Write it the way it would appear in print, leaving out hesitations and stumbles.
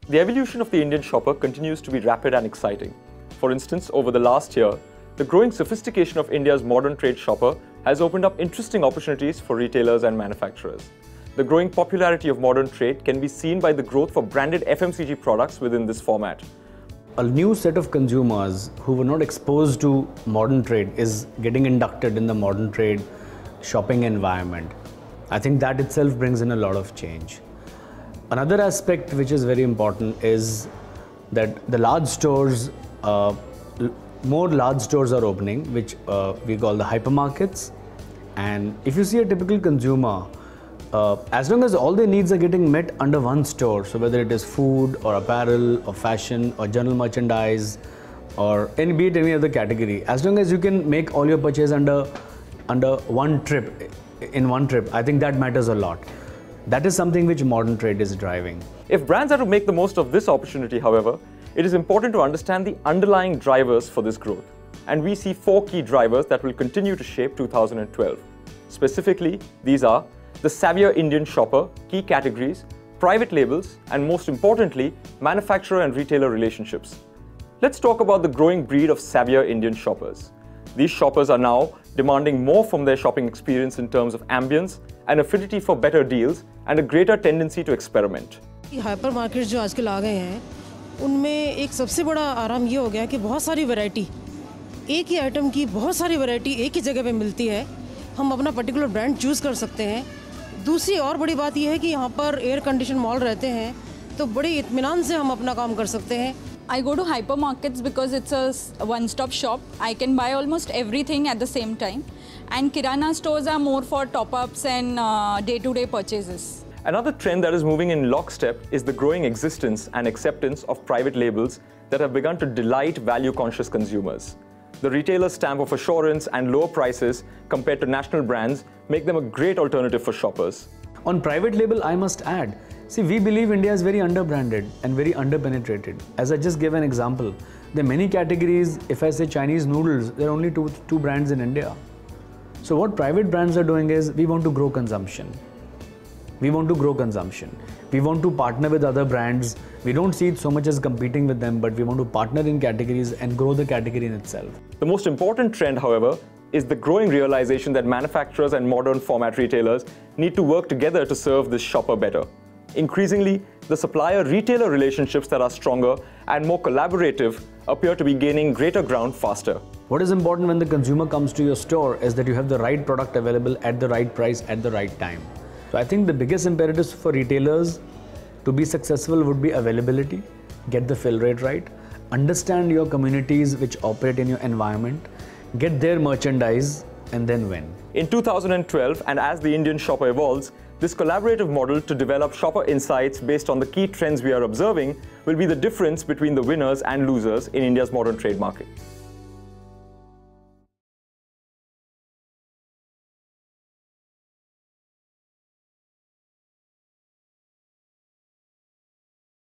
The evolution of the Indian shopper continues to be rapid and exciting. For instance, over the last year, the growing sophistication of India's modern trade shopper has opened up interesting opportunities for retailers and manufacturers. The growing popularity of modern trade can be seen by the growth for branded FMCG products within this format. A new set of consumers who were not exposed to modern trade is getting inducted in the modern trade shopping environment. I think that itself brings in a lot of change. Another aspect which is very important is that the large stores, more large stores are opening, which we call the hypermarkets. And if you see a typical consumer, as long as all their needs are getting met under one store, so whether it is food or apparel or fashion or general merchandise or be it any other category, as long as you can make all your purchase under one trip, I think that matters a lot. That is something which modern trade is driving. If brands are to make the most of this opportunity, however, it is important to understand the underlying drivers for this growth. And we see 4 key drivers that will continue to shape 2012. Specifically, these are the savvier Indian shopper, key categories, private labels, and most importantly, manufacturer and retailer relationships. Let's talk about the growing breed of savvier Indian shoppers. These shoppers are now demanding more from their shopping experience in terms of ambience, an affinity for better deals, and a greater tendency to experiment. Hyper markets जो आजकल आ गए हैं, उनमें एक सबसे बड़ा आराम ये हो गया कि बहुत सारी वैरायटी, एक ही आइटम की बहुत सारी वैरायटी एक ही जगह पे मिलती है. हम अपना पर्टिकुलर ब्रांड चूज़ कर सकते हैं. दूसरी और बड़ी बात यह है कि यहाँ पर एयर कंडीशन मॉल रहते हैं, तो बड़े इत्मीनान से हम अपना काम कर सकते हैं. I go to hypermarkets because it's a one-stop shop. I can buy almost everything at the same time. And Kirana stores are more for top-ups and day-to-day purchases. Another trend that is moving in lockstep is the growing existence and acceptance of private labels that have begun to delight value-conscious consumers. The retailer's stamp of assurance and lower prices compared to national brands make them a great alternative for shoppers. On private label, I must add, see, we believe India is very under-branded and very under-penetrated. As I just gave an example, there are many categories. If I say Chinese noodles, there are only two brands in India. So what private brands are doing is, we want to grow consumption. We want to grow consumption. We want to partner with other brands. We don't see it so much as competing with them, but we want to partner in categories and grow the category in itself. The most important trend, however, is the growing realization that manufacturers and modern format retailers need to work together to serve this shopper better. Increasingly, the supplier-retailer relationships that are stronger and more collaborative appear to be gaining greater ground faster. What is important when the consumer comes to your store is that you have the right product available at the right price at the right time. So I think the biggest imperatives for retailers to be successful would be availability, get the fill rate right, understand your communities which operate in your environment, get their merchandise, and then win. In 2012, and as the Indian shopper evolves, this collaborative model to develop shopper insights based on the key trends we are observing will be the difference between the winners and losers in India's modern trade market.